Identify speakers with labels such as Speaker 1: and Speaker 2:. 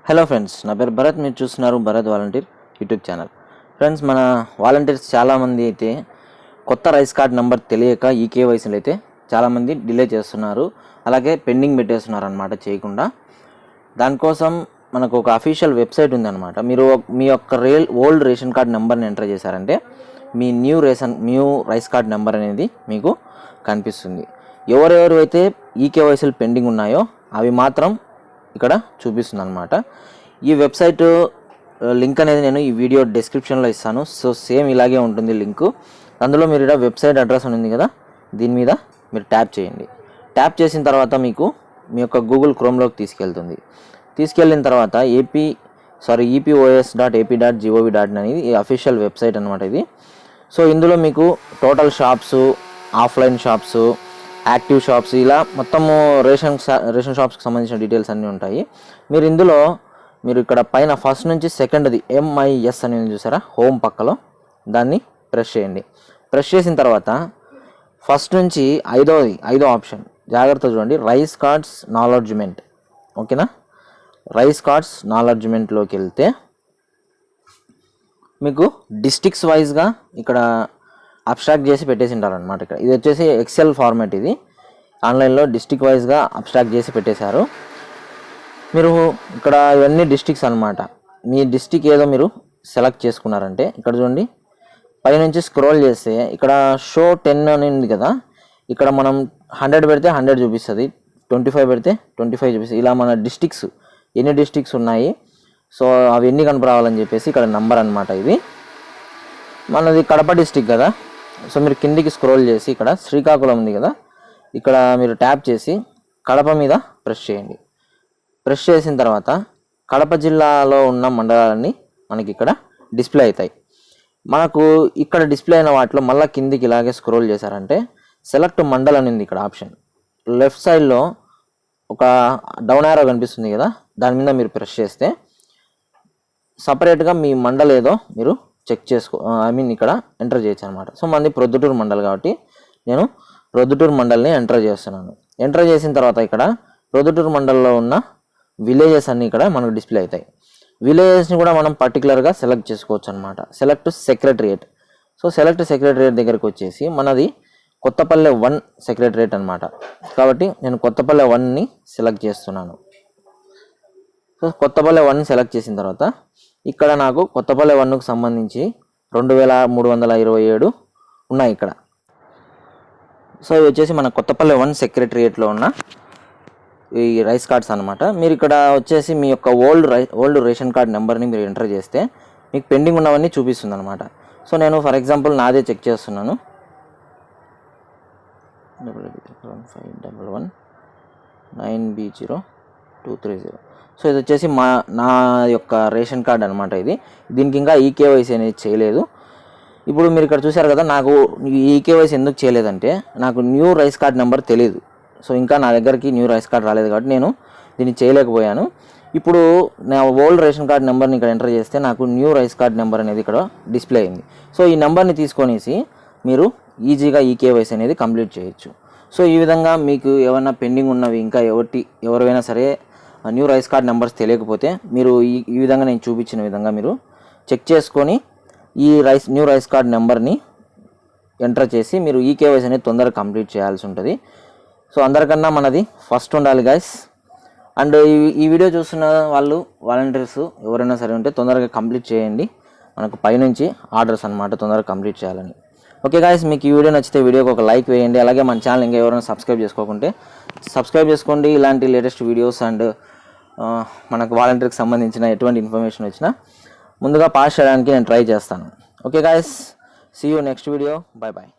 Speaker 1: Hello friends, నా పేరు భరత్. మీరు చూస్తున్నారు Bharat volunteer YouTube channel. Friends, మన వాలంటీర్స్ చాలామంది అయితే కొత్త రైస్ కార్డ్ నెంబర్ తెలియక ఈ కేవైసీలు అయితే చాలామంది డిలే చేస్తున్నారు, అలాగే పెండింగ్ పెట్టేస్తున్నారు అనమాట చేయకుండా. దానికోసం మనకు ఒక అఫీషియల్ వెబ్సైట్ ఉందన్నమాట. మీరు మీ యొక్క ఓల్డ్ రేషన్ కార్డ్ నెంబర్ని ఎంటర్ చేశారంటే మీ న్యూ రైస్ కార్డ్ నెంబర్ అనేది మీకు కనిపిస్తుంది. ఎవరెవరు అయితే ఈ కేవైసీలు పెండింగ్ ఉన్నాయో అవి మాత్రం ఇక్కడ చూపిస్తుంది అనమాట. ఈ వెబ్సైట్ లింక్ అనేది నేను ఈ వీడియో డిస్క్రిప్షన్లో ఇస్తాను. సో సేమ్ ఇలాగే ఉంటుంది లింకు. అందులో మీరు ఇక్కడ వెబ్సైట్ అడ్రస్ ఉంది కదా, దీని మీద మీరు ట్యాప్ చేయండి. ట్యాప్ చేసిన తర్వాత మీకు మీ యొక్క గూగుల్ క్రోమ్లోకి తీసుకెళ్ళిన తర్వాత epos.ap.gov.in అనేది ఈ అఫీషియల్ వెబ్సైట్ అనమాట ఇది. సో ఇందులో మీకు total shops, offline shops, active shops, ఇలా మొత్తము రేషన్ షాప్స్కి సంబంధించిన డీటెయిల్స్ అన్నీ ఉంటాయి. మీరు ఇక్కడ పైన ఫస్ట్ నుంచి సెకండ్ది MIS అనేది చూసారా, హోమ్ పక్కలో, దాన్ని ప్రెస్ చేయండి. ప్రెస్ చేసిన తర్వాత ఫస్ట్ నుంచి ఐదో ఆప్షన్ జాగ్రత్త చూడండి, రైస్ కార్డ్స్ నాలెడ్జ్మెంట్. ఓకేనా, రైస్ కార్డ్స్ నాలెడ్జ్మెంట్లోకి వెళ్తే మీకు డిస్ట్రిక్ట్స్ వైజ్గా ఇక్కడ అబ్స్ట్రాక్ట్ చేసి పెట్టేసి ఉంటారు అనమాట. ఇక్కడ ఇది వచ్చేసి ఎక్సెల్ ఫార్మాట్, ఇది ఆన్లైన్లో డిస్ట్రిక్ట్ వైజ్గా అబ్స్ట్రాక్ట్ చేసి పెట్టేశారు. మీరు ఇక్కడ ఇవన్నీ డిస్ట్రిక్ట్స్ అనమాట. మీ డిస్ట్రిక్ట్ ఏదో మీరు సెలెక్ట్ చేసుకున్నారంటే ఇక్కడ చూడండి, పైనుంచి స్క్రోల్ చేస్తే ఇక్కడ షో 10 అని ఉంది కదా, ఇక్కడ మనం 100 పెడితే 100 చూపిస్తుంది, 25 పెడితే 25 చూపిస్తుంది. ఇలా మన డిస్ట్రిక్ట్స్ ఎన్ని డిస్ట్రిక్ట్స్ ఉన్నాయి, సో అవి ఎన్ని కనపరావాలని చెప్పేసి ఇక్కడ నంబర్ అనమాట. ఇది మనది కడప డిస్ట్రిక్ట్ కదా, సో మీరు కిందికి స్క్రోల్ చేసి ఇక్కడ శ్రీకాకుళం ఉంది కదా, ఇక్కడ మీరు ట్యాప్ చేసి కడప మీద ప్రెస్ చేయండి. ప్రెస్ చేసిన తర్వాత కడప జిల్లాలో ఉన్న మండలాలన్నీ మనకి ఇక్కడ డిస్ప్లే అవుతాయి. మనకు ఇక్కడ డిస్ప్లే అయిన వాటిలో మళ్ళీ కిందికి ఇలాగే స్క్రోల్ చేశారంటే సెలెక్ట్ మండల్ అని ఉంది ఇక్కడ ఆప్షన్. లెఫ్ట్ సైడ్లో ఒక డౌన్ యారో కనిపిస్తుంది కదా, దాని మీద మీరు ప్రెస్ చేస్తే సపరేట్గా మీ మండల్ ఏదో మీరు చెక్ ఇక్కడ ఎంటర్ చేయొచ్చు అనమాట. సో మనది ప్రొద్దుటూరు మండల్ కాబట్టి నేను ప్రొద్దుటూరు మండల్ని ఎంటర్ చేస్తున్నాను. ఎంటర్ చేసిన తర్వాత ఇక్కడ ప్రొద్దుటూరు మండల్లో ఉన్న విలేజెస్ అన్నీ ఇక్కడ మనకు డిస్ప్లే అవుతాయి. విలేజెస్ని కూడా మనం పర్టికులర్గా సెలెక్ట్ చేసుకోవచ్చు అనమాట. Select secretariat. So select secretariat దగ్గరికి వచ్చేసి మనది కొత్తపల్లె 1 సెక్రటరియేట్ అనమాట. కాబట్టి నేను కొత్తపల్లె 1ని సెలెక్ట్ చేస్తున్నాను. సో కొత్తపల్లె 1ని సెలెక్ట్ చేసిన తర్వాత ఇక్కడ నాకు కొత్తపల్లె 1కు సంబంధించి 2327 ఉన్నాయి ఇక్కడ. సో ఇవి వచ్చేసి మన కొత్తపల్లె 1 సెక్రటరియేట్లో ఉన్న ఈ రైస్ కార్డ్స్ అనమాట. మీరు ఇక్కడ వచ్చేసి మీ యొక్క ఓల్డ్ రేషన్ కార్డ్ నెంబర్ని మీరు ఎంటర్ చేస్తే మీకు పెండింగ్ ఉన్నవన్నీ చూపిస్తుంది అనమాట. సో నేను ఫర్ ఎగ్జాంపుల్ నాదే చెక్ చేస్తున్నాను, 511-9B0230. సో ఇది వచ్చేసి నా యొక్క రేషన్ కార్డ్ అనమాట. దీనికి ఇంకా ఈకేవైసీ అనేది చేయలేదు. ఇప్పుడు మీరు ఇక్కడ చూసారు కదా, నాకు ఈకేవైసీ ఎందుకు చేయలేదంటే నాకు న్యూ రైస్ కార్డ్ నెంబర్ తెలియదు. సో ఇంకా నా దగ్గరికి న్యూ రైస్ కార్డ్ రాలేదు కాబట్టి నేను దీన్ని చేయలేకపోయాను. ఇప్పుడు నా ఓల్డ్ రేషన్ కార్డ్ నెంబర్ని ఇక్కడ ఎంటర్ చేస్తే నాకు న్యూ రైస్ కార్డ్ నెంబర్ అనేది ఇక్కడ డిస్ప్లే అయింది. సో ఈ నెంబర్ని తీసుకొనేసి మీరు ఈజీగా ఈకేవైసీ అనేది కంప్లీట్ చేయొచ్చు. సో ఈ విధంగా మీకు ఏమైనా పెండింగ్ ఉన్నవి ఇంకా ఎవరైనా సరే న్యూ రైస్ కార్డ్ నెంబర్స్ తెలియకపోతే మీరు ఈ విధంగా నేను చూపించిన విధంగా మీరు చెక్ చేసుకొని ఈ న్యూ రైస్ కార్డ్ నెంబర్ని ఎంటర్ చేసి మీరు ఈకేవైసీ అనేది తొందరగా కంప్లీట్ చేయాల్సి ఉంటుంది. సో అందరికన్నా మనది ఫస్ట్ ఉండాలి గైస్. అండ్ ఈ వీడియో చూస్తున్న వాళ్ళు వాలంటీర్స్ ఎవరైనా సరే ఉంటే తొందరగా కంప్లీట్ చేయండి. మనకు పైనుంచి ఆర్డర్స్ అనమాట తొందరగా కంప్లీట్ చేయాలని. ఓకే గాయస్, మీకు ఈ వీడియో నచ్చితే వీడియోకి ఒక లైక్ వేయండి. అలాగే మన ఛానల్ ఇంకా ఎవరైనా సబ్స్క్రైబ్ చేసుకోకుంటే సబ్స్క్రైబ్ చేసుకోండి. ఇలాంటి లేటెస్ట్ వీడియోస్ అండ్ మనకు వాలంటీర్కి సంబంధించిన ఎటువంటి ఇన్ఫర్మేషన్ వచ్చినా ముందుగా పాస్ చేయడానికి నేను ట్రై చేస్తాను. Okay guys, see you next video. Bye bye.